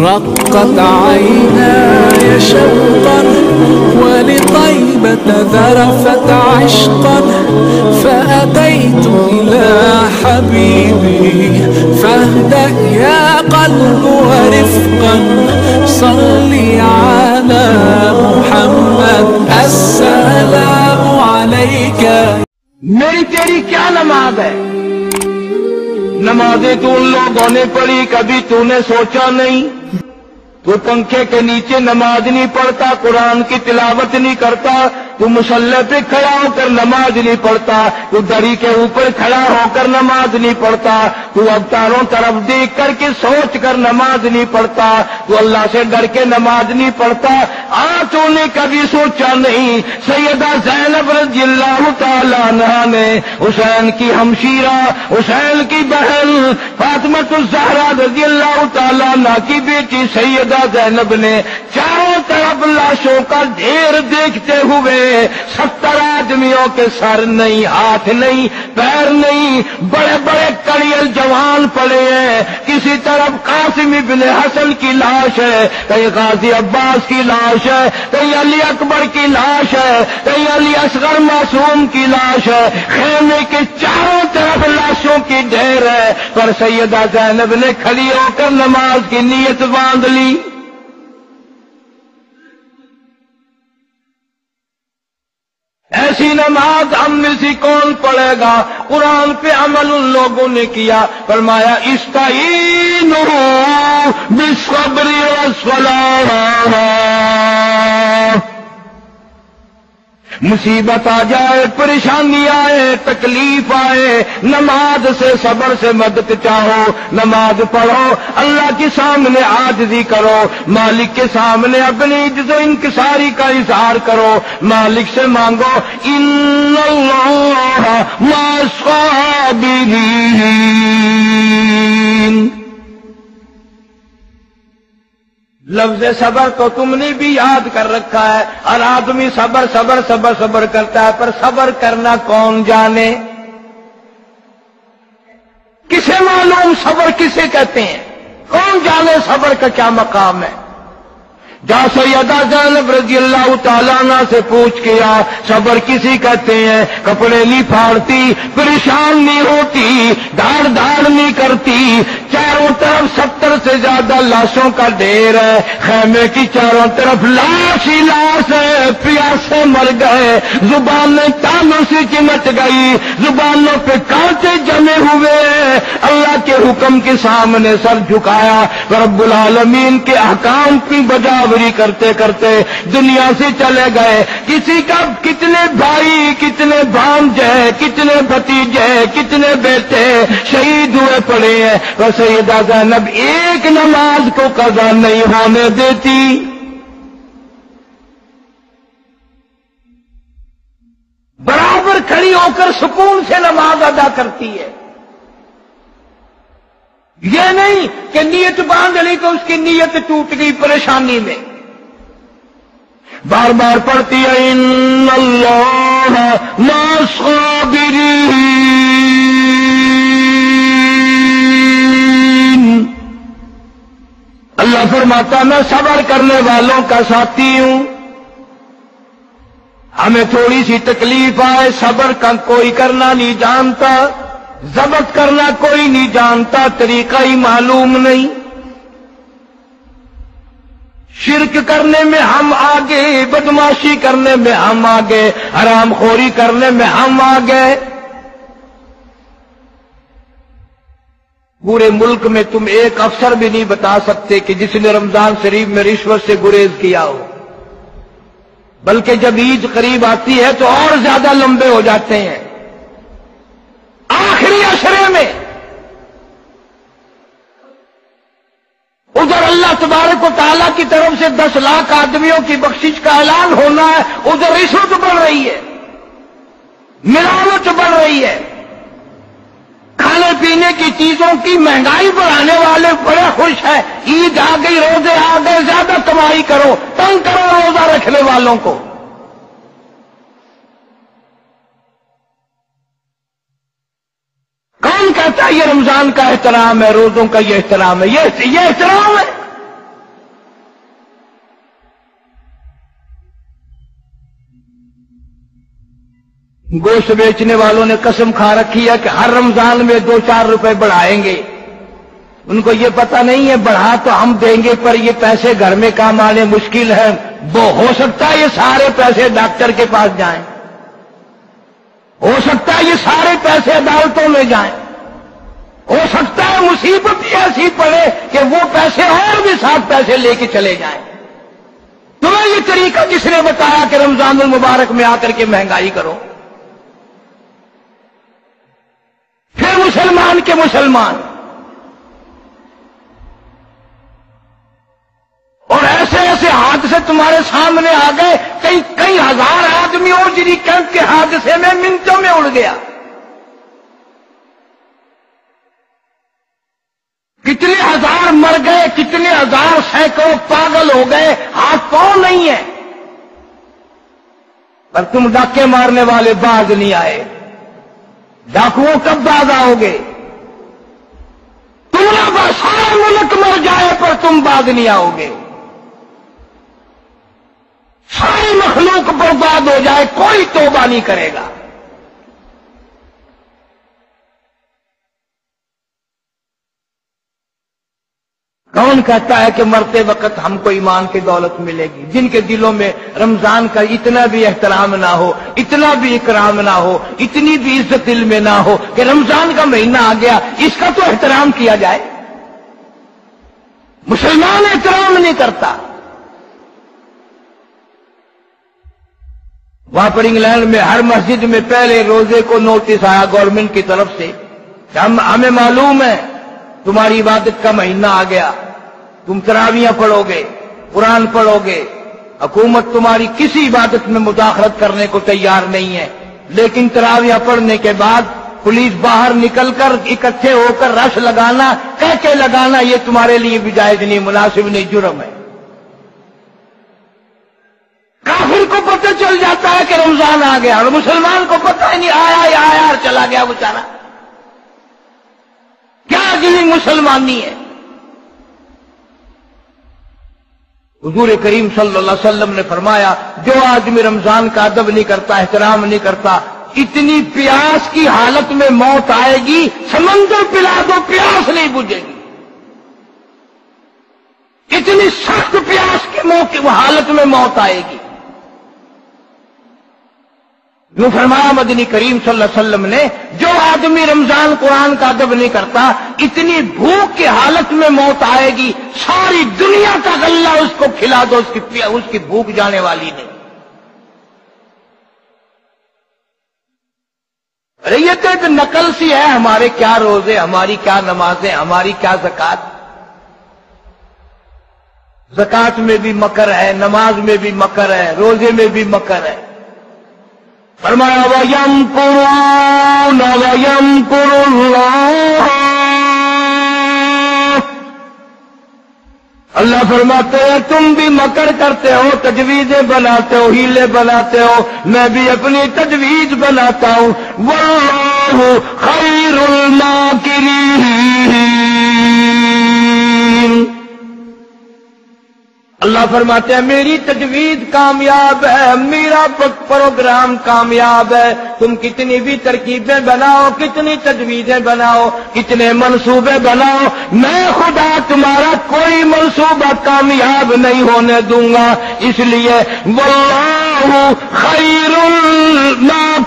رقت عيناي شوقا ولطيبة ذرفت عشقا فأتيت إلى حبيبي فاهدأ يا قلب ورفقا صلي على محمد السلام عليك. میری تیری کیا نماز ہے؟ نمازیں تو ان لوگوں نے پڑھی کبھی تو نے سوچا نہیں. تو پنکھے کے نیچے نماز نہیں پڑھتا، قرآن کی تلاوت نہیں کرتا، تو مصلی پہ کھڑا ہو کر نماز نہیں پڑھتا، تو دری کے اوپر کھڑا ہو کر نماز نہیں پڑھتا، تو اب چاروں طرف دیکھ کر کے سوچ کر نماز نہیں پڑھتا، تو اللہ سے ڈر کے نماز نہیں پڑھتا. تو نے کبھی سوچا نہیں سیدہ زینب رضی اللہ تعالیٰ عنہا نے حسین کی ہمشیرہ، حسین کی بہن فاطمہ الزہرا رضی اللہ تعالیٰ عنہا کی بیٹی سیدہ زینب نے چاروں طرف لاشوں کا ڈھیر دیکھتے ہوئے 70 آدمیوں کے سر نہیں، ہاتھ نہیں، پیر نہیں، بڑے بڑے کڑیل جوان پڑے ہیں. کسی طرف قاسم ابن حسن کی لاش ہے، کہیں غازی عباس کی لاش ہے، کہیں علی اکبر کی لاش ہے، کہیں علی اصغر معصوم کی لاش ہے. خیمے کے چاروں طرف لاشوں کی ڈھیر ہے، پر سیدہ زینب نے کھڑی ہو کر نماز کی نیت باندھ لی. ایسی نماز ہم میں سے کون پڑھے گا؟ قرآن پہ عمل ان لوگوں نے کیا. فرمایا استعینوا بالصبر والصلاۃ. مصیبت آ جائے، پریشانی آئے، تکلیف آئے، نماز سے صبر سے مدد چاہو، نماز پڑھو، اللہ کے سامنے عاجزی کرو، مالک کے سامنے اپنی عجز و انکساری کا اظہار کرو، مالک سے مانگو. ان اللہ مع الصابرین. لفظ صبر تو تم نے بھی یاد کر رکھا ہے. اور آدمی صبر صبر صبر صبر کرتا ہے، پر صبر کرنا کون جانے؟ کسے معلوم صبر کسے کہتے ہیں؟ کون جانے صبر کا کیا مقام ہے؟ جا سیدہ زینب رضی اللہ تعالیٰ عنہ سے پوچھ کیا صبر کسی کہتے ہیں؟ کپڑے نہیں پھاڑتی، پریشان نہیں ہوتی، دھاڑ دھاڑ نہیں کرتی، چاروں طرف 70 سے زیادہ لاشوں کا ڈھیر ہے، خیمے کی چاروں طرف لاش ہی لاش ہے، پیاسے مر گئے، زبانیں تانوں سے چمٹ گئی، زبانوں پہ کانٹے جمے ہوئے، اللہ کے حکم کے سامنے سر جھکایا، رب العالمین کے احکام کی بجاوری کرتے کرتے دنیا سے چلے گئے. کسی کا کتنے بھائی، کتنے بھانجے، کتنے بھتیجے، کتنے بیٹے شہید ہوئے پڑے ہیں، اور سیدہ زینب ایک نماز کو قضا نہیں ہونے دیتی. برابر کھڑی ہو کر سکون سے نماز ادا کرتی ہے. یہ نہیں کہ نیت باندھ لی تو اس کی نیت ٹوٹ گئی پریشانی میں. بار بار پڑھتی ہے ان اللہ مع الصابرین. اللہ فرماتا میں صبر کرنے والوں کا ساتھی ہوں. ہمیں تھوڑی سی تکلیف آئے، صبر کا کوئی کرنا نہیں جانتا، ضبط کرنا کوئی نہیں جانتا، طریقہ ہی معلوم نہیں. شرک کرنے میں ہم آگے، بدماشی کرنے میں ہم آگے، حرام خوری کرنے میں ہم آگے. پورے ملک میں تم ایک افسر بھی نہیں بتا سکتے کہ جس نے رمضان شریف میں رشوت سے گریز کیا ہو، بلکہ جب عید قریب آتی ہے تو اور زیادہ لمبے ہو جاتے ہیں. آخری عشرے میں ادھر اللہ تبارک و تعالیٰ کی طرف سے 10 لاکھ آدمیوں کی بخشش کا اعلان ہونا ہے، ادھر رشوت بڑھ رہی ہے، ملاوٹ بڑھ رہی ہے. کھانے پینے کی چیزوں کی مہنگائی بڑھانے والے بڑے خوش ہیں. عید آ گئی، روزے آ گئے، زیادہ کمائی کرو، تنگ کرو روزہ رکھنے والوں کو. کون کہتا ہے یہ رمضان کا احترام ہے، روزوں کا یہ احترام ہے؟ یہ احترام ہے. گوشت بیچنے والوں نے قسم کھا رکھی ہے کہ ہر رمضان میں 2-4 روپے بڑھائیں گے. ان کو یہ پتہ نہیں ہے بڑھا تو ہم دیں گے پر یہ پیسے گھر میں کام آنے مشکل ہے. وہ ہو سکتا ہے یہ سارے پیسے ڈاکٹر کے پاس جائیں, ہو سکتا ہے یہ سارے پیسے عدالتوں میں جائیں, ہو سکتا ہے مصیبت ایسی پڑے کہ وہ پیسے اور بھی 7 پیسے لے کے چلے جائیں. تمہیں یہ طریقہ کس نے بتایا کہ رمضان المبارک میں آ کر کے مہنگائی کرو؟ پھر مسلمان کے مسلمان اور ایسے ایسے حادثے تمہارے سامنے آ گئے, کئی ہزار آدمی اور جنی کیمپ کے حادثے میں منٹوں میں اڑ گیا. کتنے ہزار مر گئے, کتنے ہزار سینکڑوں پاگل ہو گئے, ہاتھ پاؤں نہیں ہے. پر تم ڈاکے مارنے والے باز نہیں آئے. ڈاکوؤں کب باز آؤ گے؟ تمہارا سارا ملک مر جائے پر تم باز نہیں آؤ گے. ساری مخلوق برباد ہو جائے کوئی توبہ نہیں کرے گا. کون کہتا ہے کہ مرتے وقت ہم کو ایمان کی دولت ملے گی؟ جن کے دلوں میں رمضان کا اتنا بھی احترام نہ ہو, اتنا بھی اکرام نہ ہو, اتنی بھی عزت دل میں نہ ہو کہ رمضان کا مہینہ آ گیا اس کا تو احترام کیا جائے. مسلمان احترام نہیں کرتا. وہاں پر انگلینڈ میں ہر مسجد میں پہلے روزے کو نوٹس آیا گورنمنٹ کی طرف سے کہ ہمیں معلوم ہے تمہاری عبادت کا مہینہ آ گیا, تم تراویاں پڑھو گے, قرآن پڑھو گے, حکومت تمہاری کسی عبادت میں مداخلت کرنے کو تیار نہیں ہے, لیکن تراویاں پڑھنے کے بعد پولیس باہر نکل کر اکٹھے ہو کر رش لگانا, کہہ کے لگانا, یہ تمہارے لیے بھی جائز نہیں, مناسب نہیں, جرم ہے. کافر کو پتہ چل جاتا ہے کہ رمضان آ گیا اور مسلمان کو پتہ ہی نہیں, آیا یا آیا اور چلا گیا بیچارہ. کیا جنہیں مسلمانی ہے؟ حضور کریم صلی اللہ علیہ وسلم نے فرمایا جو آدمی رمضان کا ادب نہیں کرتا, احترام نہیں کرتا, اتنی پیاس کی حالت میں موت آئے گی, سمندر پلا دو پیاس نہیں بجھے گی. اتنی سخت پیاس کی حالت میں موت آئے گی. جو فرمایا مدنی کریم صلی اللہ علیہ وسلم نے جو آدمی رمضان قرآن کا ادب نہیں کرتا, اتنی بھوک کی حالت میں موت آئے گی, ساری دنیا کا غلہ اس کو کھلا دو, اس کی بھوک جانے والی نہیں. ارے یہ تو ایک نقل سی ہے, ہمارے کیا روزے, ہماری کیا نمازیں, ہماری کیا زکات. زکات میں بھی مکر ہے, نماز میں بھی مکر ہے, روزے میں بھی مکر ہے. فرمایا وَيَمْكُرُونَ وَيَمْكُرُ اللَّهُ. اللہ فرماتے ہیں تم بھی مکر کرتے ہو, تجویزیں بناتے ہو, ہیلے بناتے ہو, میں بھی اپنی تجویز بناتا ہوں. وَاللَّهُ خَيْرُ الْمَاكِرِينَ. اللہ فرماتے ہیں میری تجویز کامیاب ہے, میرا پروگرام کامیاب ہے. تم کتنی بھی ترکیبیں بناؤ, کتنی تجویزیں بناؤ, کتنے منصوبے بناؤ, میں خدا تمہارا کوئی منصوبہ کامیاب نہیں ہونے دوں گا. اس لیے واللہ خیر الماکرین.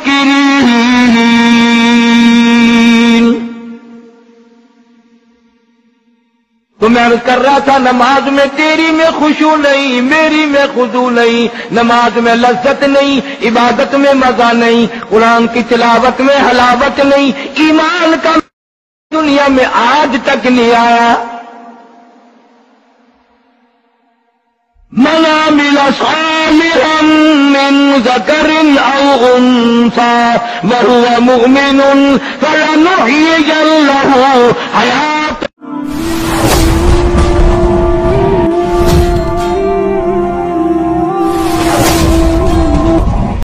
تو میں عرض کر رہا تھا نماز میں تیری میں خشوع نہیں, میری میں خضوع نہیں, نماز میں لذت نہیں, عبادت میں مزہ نہیں, قرآن کی تلاوت میں حلاوت نہیں, ایمان کا دنیا میں آج تک نہیں آیا. من عمل صالحا من ذکر او انثى وهو مؤمن فلنحيين له حياة